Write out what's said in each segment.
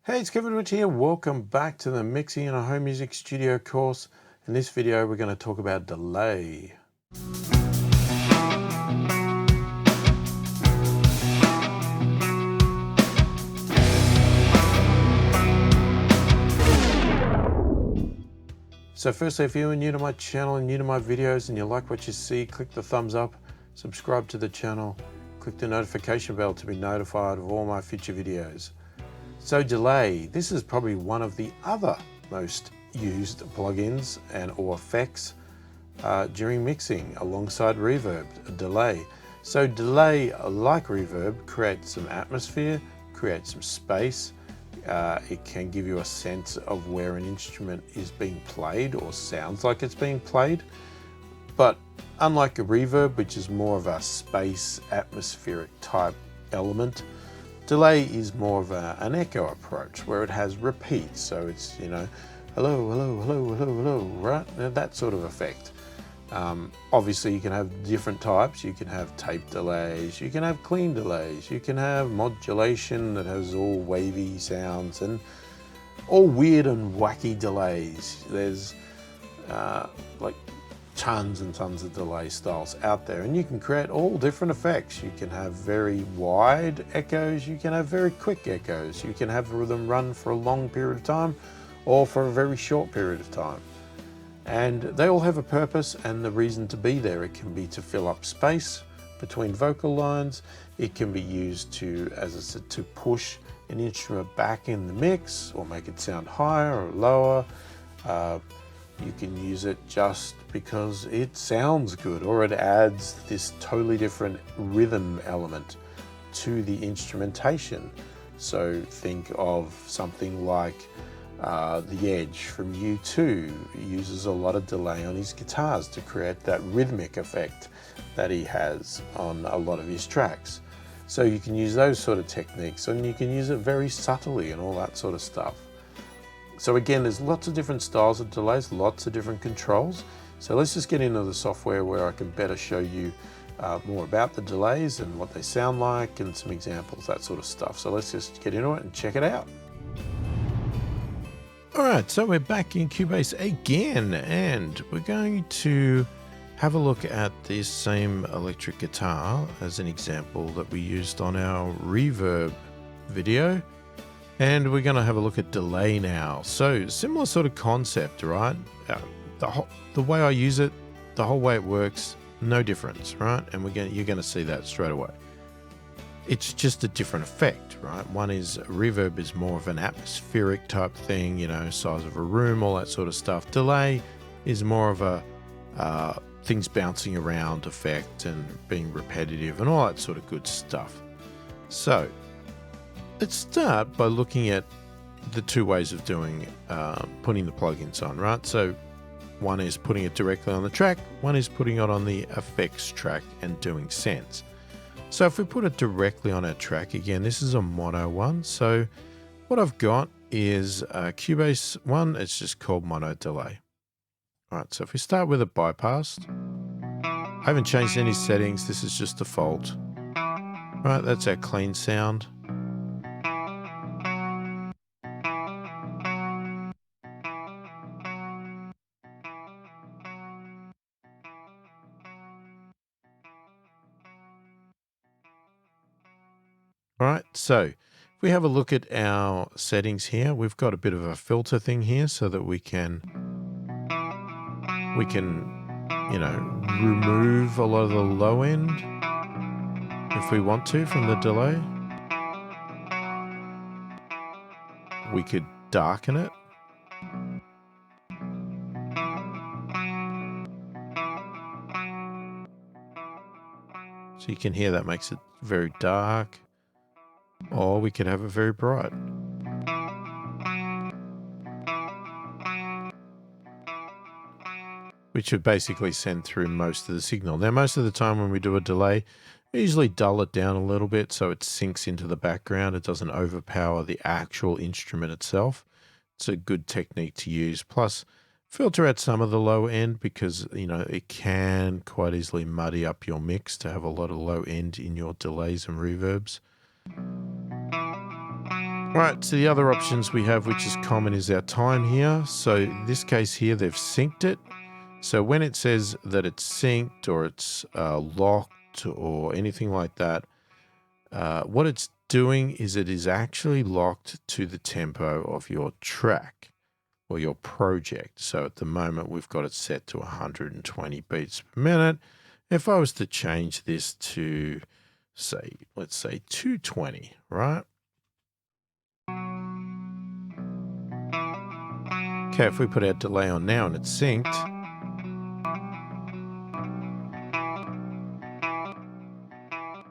Hey, it's Kevin Rich here. Welcome back to the Mixing in a Home Music Studio course. In this video, we're going to talk about delay. So firstly, if you're new to my channel and new to my videos and you like what you see, click the thumbs up, subscribe to the channel, click the notification bell to be notified of all my future videos. So delay, this is probably one of the other most used plugins or effects during mixing alongside reverb, delay. So delay, like reverb, creates some atmosphere, creates some space. It can give you a sense of where an instrument is being played or sounds like it's being played. But unlike a reverb, which is more of a space atmospheric type element, delay is more of an echo approach where it has repeats. So it's, you know, hello, hello, hello, hello, hello, right? Now, that sort of effect. Obviously you can have different types. You can have tape delays, you can have clean delays, you can have modulation that has all wavy sounds and all weird and wacky delays. There's like tons and tons of delay styles out there, and you can create all different effects. You can have very wide echoes, you can have very quick echoes, you can have them run for a long period of time or for a very short period of time. And they all have a purpose and the reason to be there. It can be to fill up space between vocal lines. It can be used to, as I said, to push an instrument back in the mix or make it sound higher or lower. You can use it just because it sounds good or it adds this totally different rhythm element to the instrumentation. So think of something like The Edge from U2 uses a lot of delay on his guitars to create that rhythmic effect that he has on a lot of his tracks. So you can use those sort of techniques, and you can use it very subtly and all that sort of stuff. So again, there's lots of different styles of delays, lots of different controls. So let's just get into the software where I can better show you more about the delays and what they sound like and some examples, that sort of stuff. So let's just get into it and check it out. All right, so we're back in Cubase again, and we're going to have a look at this same electric guitar as an example that we used on our reverb video. And we're going to have a look at delay now. So similar sort of concept, right? The way I use it, the whole way it works, no difference, right? And you're going to see that straight away. It's just a different effect, right? One is reverb is more of an atmospheric type thing, you know, size of a room, all that sort of stuff. Delay is more of a things bouncing around effect and being repetitive and all that sort of good stuff. So let's start by looking at the two ways of doing putting the plugins on, right? So one is putting it directly on the track, one is putting it on the effects track and doing sense. So if we put it directly on our track, again, this is a mono one. So what I've got is a Cubase one. It's just called mono delay. All right, so if we start with a bypass, I haven't changed any settings. This is just default. All right, that's our clean sound. All right, so if we have a look at our settings here, we've got a bit of a filter thing here so that we can, you know, remove a lot of the low end if we want to from the delay. We could darken it. So you can hear that makes it very dark. Or we could have it very bright. Which would basically send through most of the signal. Now, most of the time when we do a delay, we usually dull it down a little bit so it sinks into the background. It doesn't overpower the actual instrument itself. It's a good technique to use. Plus, filter out some of the low end because, you know, it can quite easily muddy up your mix to have a lot of low end in your delays and reverbs. Right, so the other options we have, which is common, is our time here. So in this case here, they've synced it. So when it says that it's synced or it's locked or anything like that, what it's doing is it is actually locked to the tempo of your track or your project. So at the moment, we've got it set to 120 beats per minute. If I was to change this to, say, let's say 220, right? Okay, if we put our delay on now and it's synced,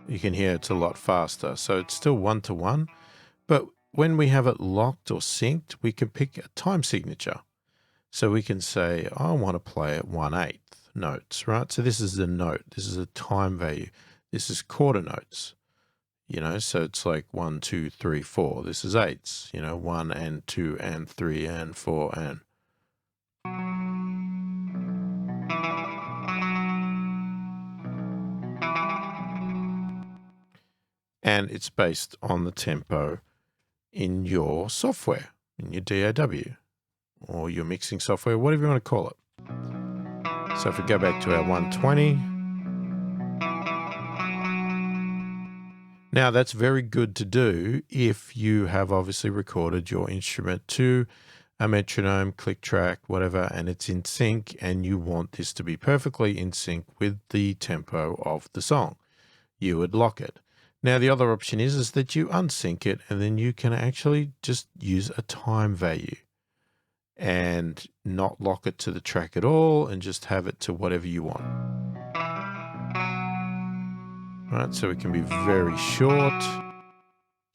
you can hear it's a lot faster. So it's still 1-to-1, but when we have it locked or synced, we can pick a time signature. So we can say, I want to play at 1/8 notes, right? So this is a note. This is a time value. This is quarter notes, you know, so it's like 1, 2, 3, 4. This is eighths, you know, 1 and 2 and 3 and 4 and. And it's based on the tempo in your software, in your DAW or your mixing software, whatever you want to call it. So if we go back to our 120, now that's very good to do if you have obviously recorded your instrument to a metronome, click track, whatever, and it's in sync and you want this to be perfectly in sync with the tempo of the song. You would lock it. Now the other option is that you unsync it and then you can actually just use a time value and not lock it to the track at all and just have it to whatever you want. Right, so it can be very short,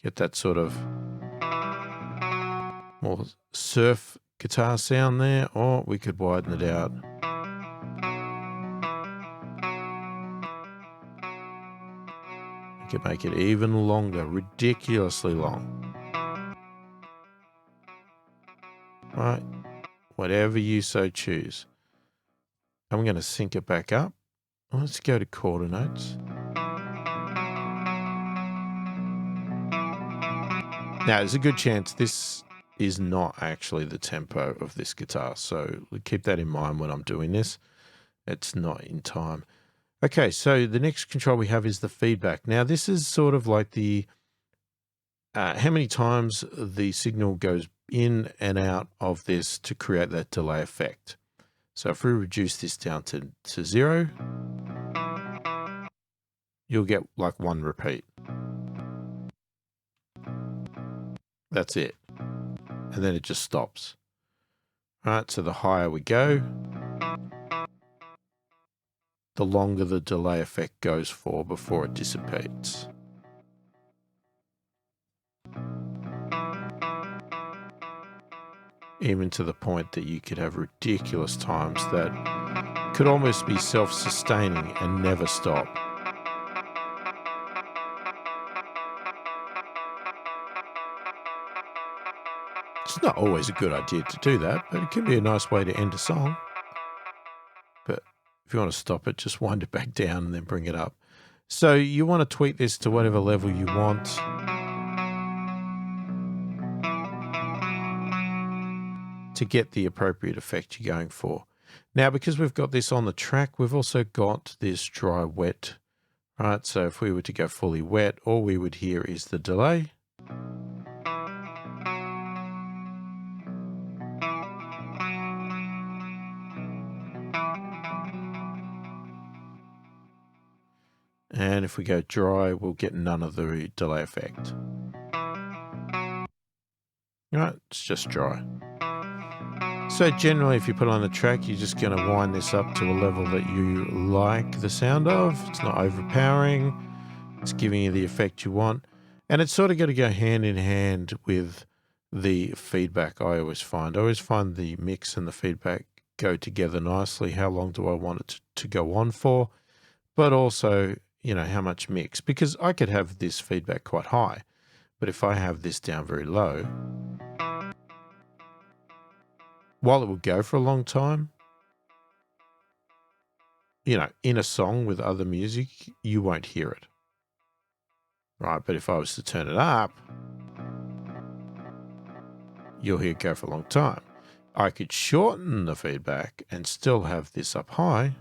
get that sort of more surf guitar sound there, or we could widen it out. We could make it even longer, ridiculously long. Right, whatever you so choose. I'm going to sync it back up. Let's go to quarter notes. Now, there's a good chance this is not actually the tempo of this guitar, so keep that in mind when I'm doing this. It's not in time. Okay, so the next control we have is the feedback. Now, this is sort of like the how many times the signal goes in and out of this to create that delay effect. So if we reduce this down to 0, you'll get like 1 repeat. That's it. And then it just stops. All right, so the higher we go, the longer the delay effect goes for before it dissipates. Even to the point that you could have ridiculous times that could almost be self-sustaining and never stop. It's not always a good idea to do that, but it can be a nice way to end a song. But if you want to stop it, just wind it back down and then bring it up. So you want to tweak this to whatever level you want. To get the appropriate effect you're going for. Now, because we've got this on the track, we've also got this dry wet, right? So if we were to go fully wet, all we would hear is the delay. And if we go dry, we'll get none of the delay effect. Right, it's just dry. So generally, if you put it on the track, you're just going to wind this up to a level that you like the sound of. It's not overpowering. It's giving you the effect you want. And it's sort of got to go hand in hand with the feedback, I always find. I always find the mix and the feedback go together nicely. How long do I want it to go on for? But also, you know, how much mix? Because I could have this feedback quite high. But if I have this down very low, while it will go for a long time, you know, in a song with other music, you won't hear it. Right? But if I was to turn it up, you'll hear it go for a long time. I could shorten the feedback and still have this up high,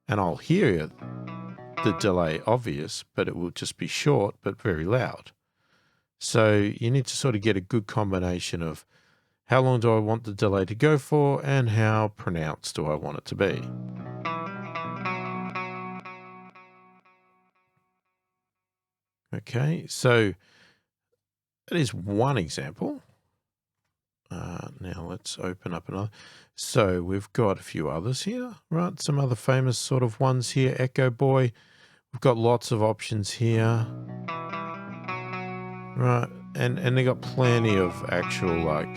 and I'll hear the delay obvious, but it will just be short but very loud. So you need to sort of get a good combination of how long do I want the delay to go for and how pronounced do I want it to be. Okay, so that is one example. Now let's open up another. So we've got a few others here, right? Some other famous sort of ones here. Echo Boy. We've got lots of options here, right? And they got plenty of actual, like,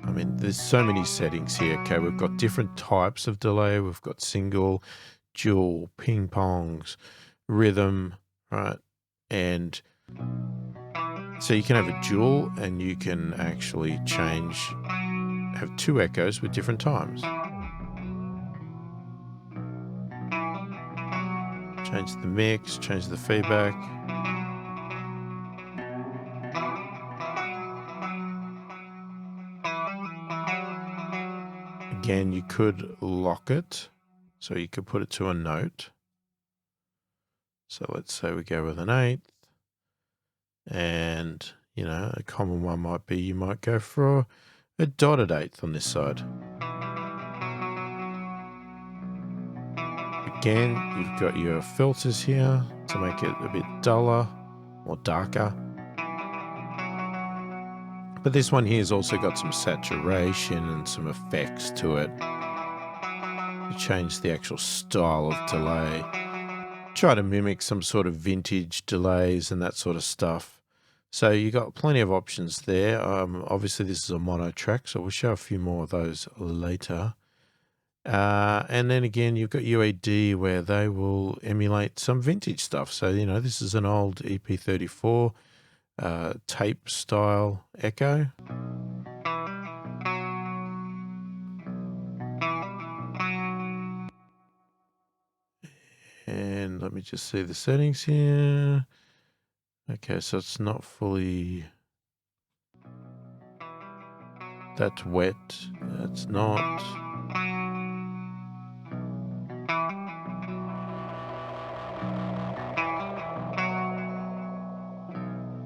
I mean, there's so many settings here. Okay, we've got different types of delay. We've got single, dual, ping pongs, rhythm, right? And so you can have a dual and you can actually have two echoes with different times. Change the mix, change the feedback. Again, you could lock it. So you could put it to a note. So let's say we go with an 8th. And, a common one might be you might go for a dotted 8th on this side. Again, you've got your filters here to make it a bit duller or darker. But this one here has also got some saturation and some effects to it. You change the actual style of delay. Try to mimic some sort of vintage delays and that sort of stuff. So you got plenty of options there. Obviously this is a mono track, so we'll show a few more of those later. And then again, you've got UAD where they will emulate some vintage stuff. So, this is an old EP34 tape style echo. And let me just see the settings here. Okay, so it's not fully... That's wet. That's not.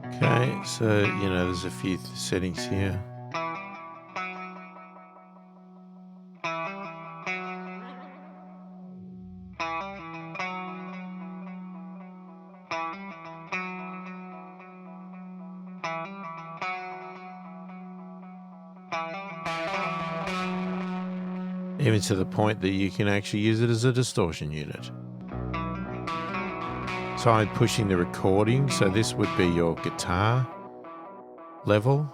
Okay, so, there's a few settings here. Even to the point that you can actually use it as a distortion unit. So I'm pushing the recording, so this would be your guitar level.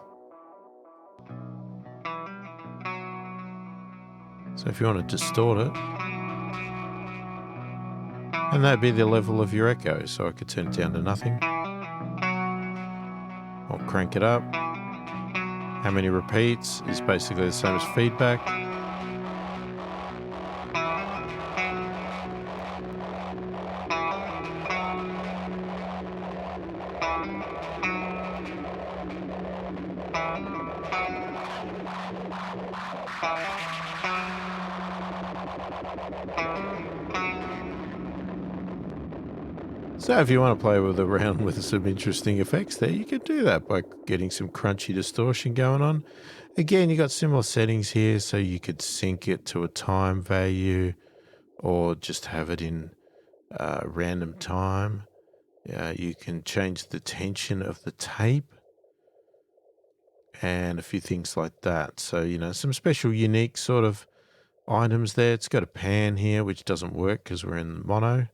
So if you want to distort it, and that'd be the level of your echo. So I could turn it down to nothing. Or crank it up. How many repeats is basically the same as feedback. So if you want to play around with some interesting effects there, you could do that by getting some crunchy distortion going on. Again, you got similar settings here, so you could sync it to a time value or just have it in random time. You can change the tension of the tape and a few things like that. So, some special unique sort of items there. It's got a pan here, which doesn't work because we're in mono.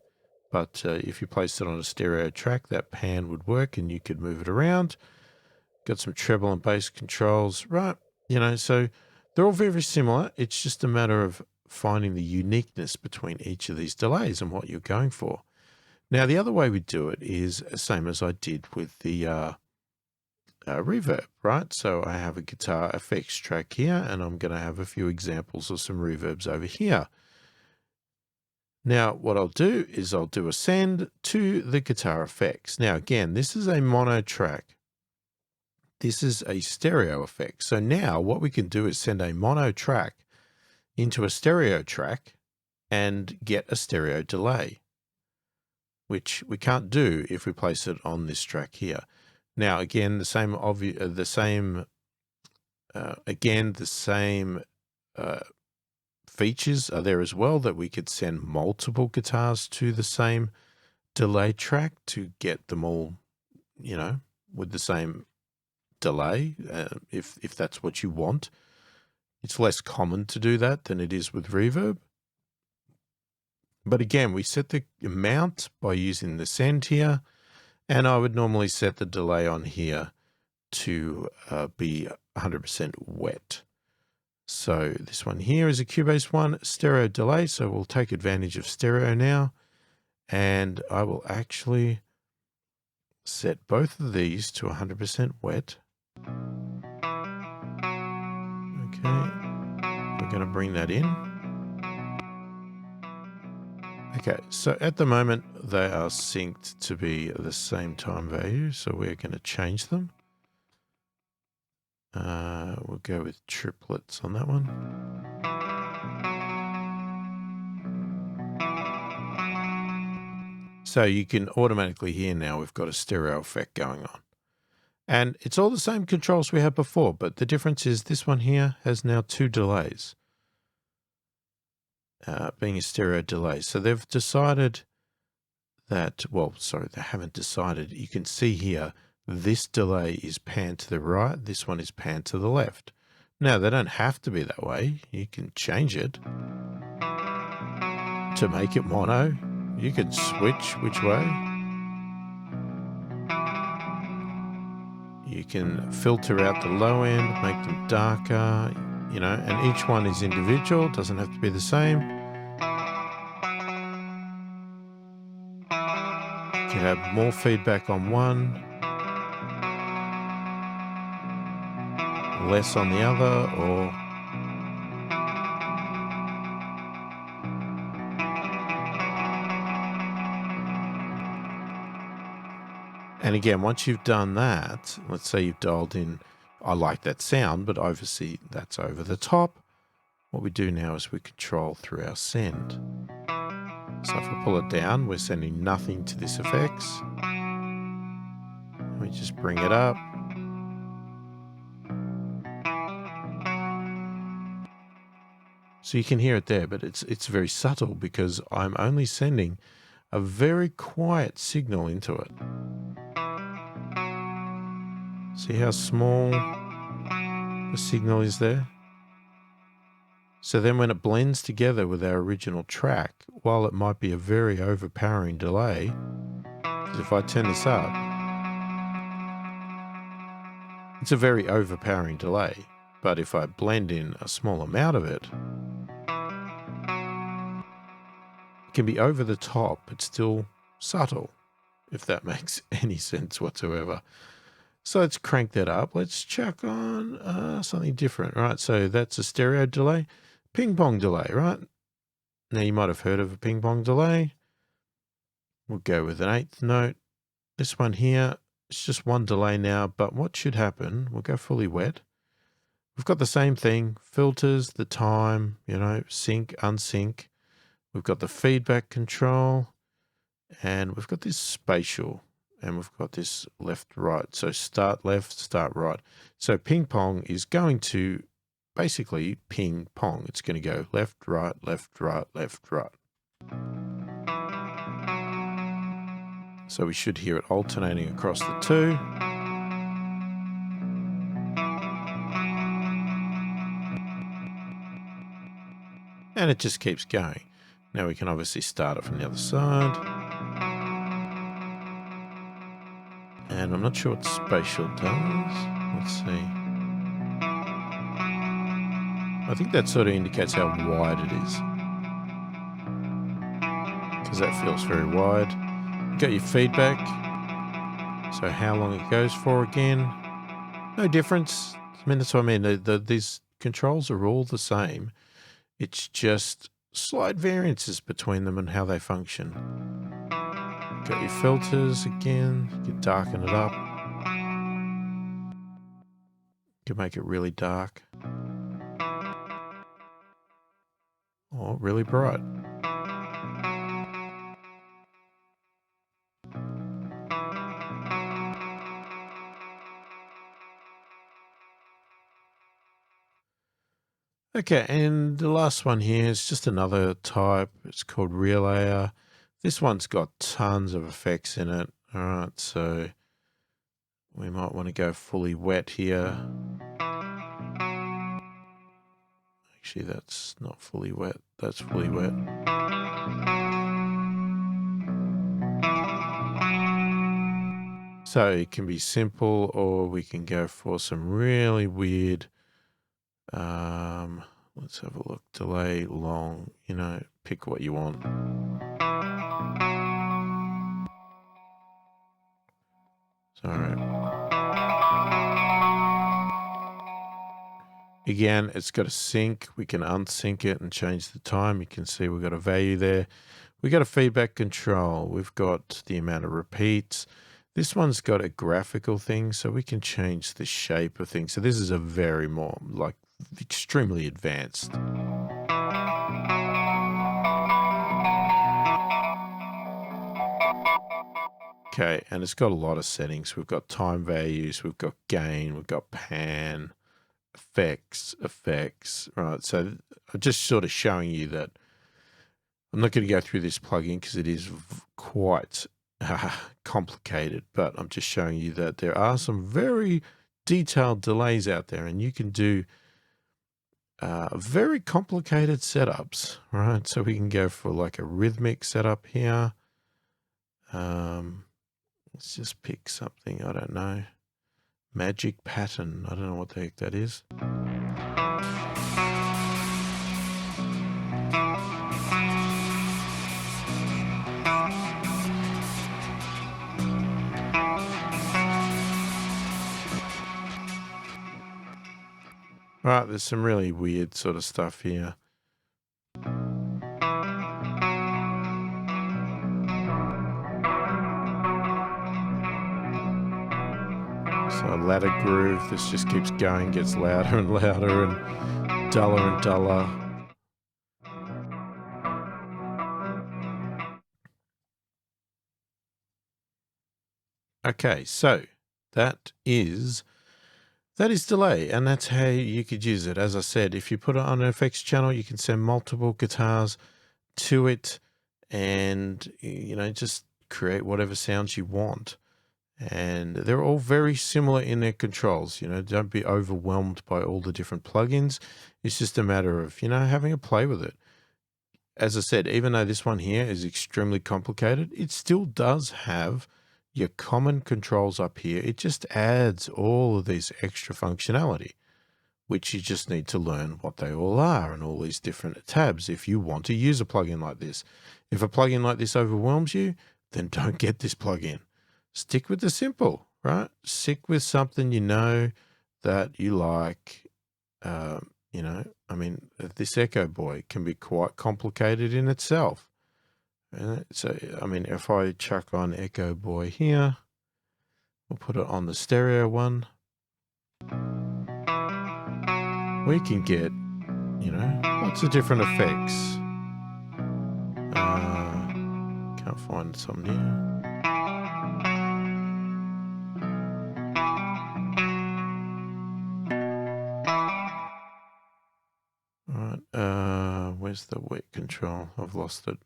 But if you placed it on a stereo track, that pan would work and you could move it around. Got some treble and bass controls, right? So they're all very similar. It's just a matter of finding the uniqueness between each of these delays and what you're going for. Now, the other way we do it is the same as I did with the reverb, right? So I have a guitar effects track here, and I'm going to have a few examples of some reverbs over here. Now, what I'll do is I'll do a send to the guitar effects. Now, again, this is a mono track. This is a stereo effect. So now what we can do is send a mono track into a stereo track and get a stereo delay, which we can't do if we place it on this track here. Now, again, the same features are there as well, that we could send multiple guitars to the same delay track to get them all, with the same delay, if that's what you want. It's less common to do that than it is with Reverb. But again, we set the amount by using the send here, and I would normally set the delay on here to be 100% wet. So this one here is a Cubase one, stereo delay. So we'll take advantage of stereo now, and I will actually set both of these to 100% wet. Okay, we're going to bring that in. Okay, so at the moment they are synced to be the same time value, so we're going to change them. We'll go with triplets on that one. So you can automatically hear now we've got a stereo effect going on. And it's all the same controls we had before, but the difference is this one here has now 2 delays, being a stereo delay. So they've decided that, they haven't decided. You can see here, this delay is panned to the right, this one is panned to the left. Now, they don't have to be that way. You can change it to make it mono. You can switch which way. You can filter out the low end, make them darker, and each one is individual, doesn't have to be the same. You can have more feedback on one, less on the other, or and again, once you've done that, let's say you've dialed in, I like that sound, but obviously that's over the top. What we do now is we control through our send. So if I pull it down, we're sending nothing to this effects. We just bring it up. So you can hear it there, but it's very subtle because I'm only sending a very quiet signal into it. See how small the signal is there? So then when it blends together with our original track, while it might be a very overpowering delay, because if I turn this up, it's a very overpowering delay. But if I blend in a small amount of it, it can be over the top, but still subtle, if that makes any sense whatsoever. So let's crank that up. Let's check on something different, right? So that's a stereo delay. Ping pong delay, right? Now you might have heard of a ping pong delay. We'll go with an 8th note. This one here, it's just one delay now, but what should happen, we'll go fully wet. We've got the same thing, filters, the time, sync, unsync. We've got the feedback control, and we've got this spatial, and we've got this left, right. So start left, start right. So ping pong is going to basically ping pong. It's going to go left, right, left, right, left, right. So we should hear it alternating across the two. And it just keeps going. Now we can obviously start it from the other side. And I'm not sure what spatial does. Let's see. I think that sort of indicates how wide it is, because that feels very wide. You got your feedback. So how long it goes for again. No difference. I mean, that's what I mean. These controls are all the same. It's just slight variances between them and how they function. Got your filters again. You can darken it up. You can make it really dark. Or really bright. Okay, and the last one here is just another type. It's called Real Layer. This one's got tons of effects in it. All right, so we might want to go fully wet here. Actually, that's not fully wet. That's fully wet. So it can be simple, or we can go for some really weird, let's have a look, delay, long, you know, pick what you want. Sorry. Again, it's got a sync. We can unsync it and change the time. You can see we've got a value there. We've got a feedback control. We've got the amount of repeats. This one's got a graphical thing, so we can change the shape of things. So this is a very more, like, extremely advanced. Okay, and it's got a lot of settings. We've got time values, we've got gain, we've got pan, effects, right? So I'm just sort of showing you that I'm not going to go through this plugin because it is quite complicated, but I'm just showing you that there are some very detailed delays out there, and you can do very complicated setups, right? So we can go for like a rhythmic setup here. Let's just pick something, I don't know. Magic pattern, I don't know what the heck that is. Right, there's some really weird sort of stuff here. So a ladder groove, this just keeps going, gets louder and louder and duller. Okay, so that is delay, and that's how you could use it. As I said, if you put it on an effects channel, you can send multiple guitars to it and, you know, just create whatever sounds you want. And they're all very similar in their controls. You know, don't be overwhelmed by all the different plugins. It's just a matter of, you know, having a play with it. As I said, even though this one here is extremely complicated, it still does have your common controls up here. It just adds all of these extra functionality, which you just need to learn what they all are and all these different tabs if you want to use a plugin like this. If a plugin like this overwhelms you, then don't get this plugin. Stick with the simple, right? Stick with something you know that you like. You know, I mean, this Echo Boy can be quite complicated in itself. So, I mean, if I chuck on Echo Boy here, we'll put it on the stereo one. We can get, you know, lots of different effects. Can't find some here. All right, where's the wet control? I've lost it.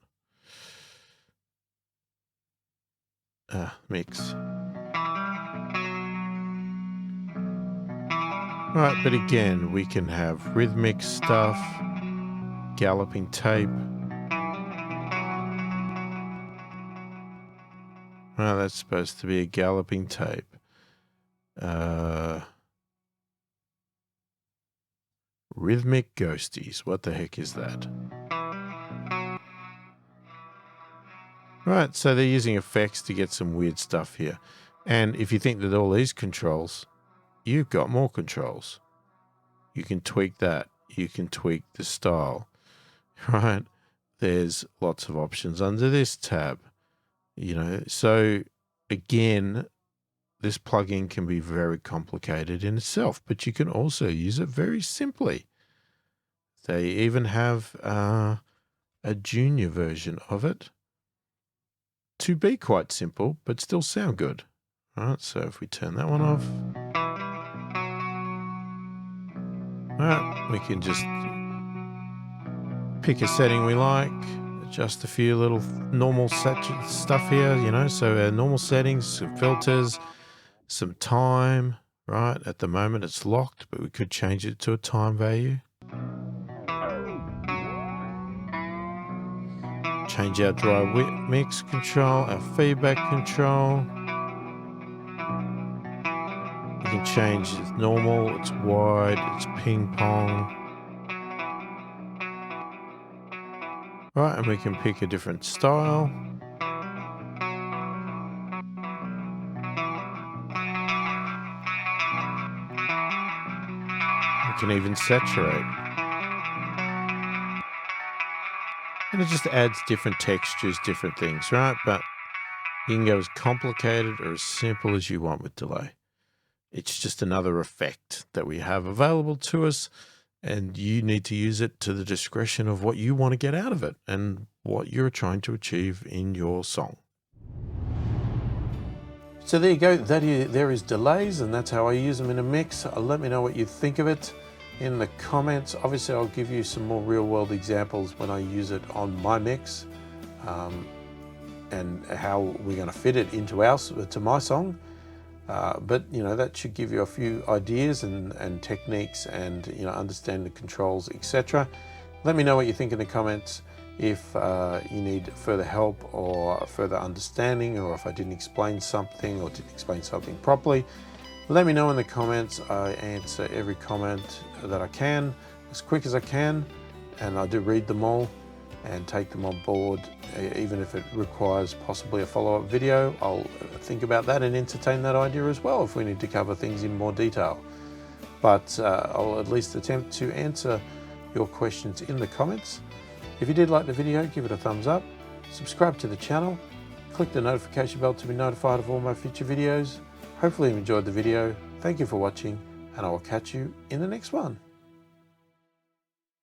Mix. Right, but again, we can have rhythmic stuff, galloping tape. Oh, that's supposed to be a galloping tape. Rhythmic ghosties. What the heck is that? Right, so they're using effects to get some weird stuff here. And if you think that all these controls, you've got more controls. You can tweak that. You can tweak the style, right? there's lots of options under this tab, So again, this plugin can be very complicated in itself, but you can also use it very simply. They even have a junior version of it to be quite simple, but still sound good. All right, so if we turn that one off, all right, we can just pick a setting we like, adjust a few little normal stuff here, so normal settings, some filters, some time, right? At the moment it's locked, but we could change it to a time value. Change our dry mix control, our feedback control. We can change it's normal, it's wide, it's ping pong. Right, and we can pick a different style. We can even saturate. And it just adds different textures, different things, right? But you can go as complicated or as simple as you want with delay. It's just another effect that we have available to us, and you need to use it to the discretion of what you want to get out of it and what you're trying to achieve in your song. So there you go. There is delays, and that's how I use them in a mix. Let me know what you think of it in the comments. Obviously, I'll give you some more real-world examples when I use it on my mix, and how we're going to fit it into my song. But that should give you a few ideas and techniques, and understand the controls, etc. Let me know what you think in the comments. If you need further help or further understanding, or if I didn't explain something or didn't explain something properly, let me know in the comments. I answer every comment that I can as quick as I can, and I do read them all and take them on board. Even if it requires possibly a follow-up video, I'll think about that and entertain that idea as well if we need to cover things in more detail. But I'll at least attempt to answer your questions in the comments. If you did like the video, give it a thumbs up, subscribe to the channel, click the notification bell to be notified of all my future videos. Hopefully you enjoyed the video. Thank you for watching, and I will catch you in the next one.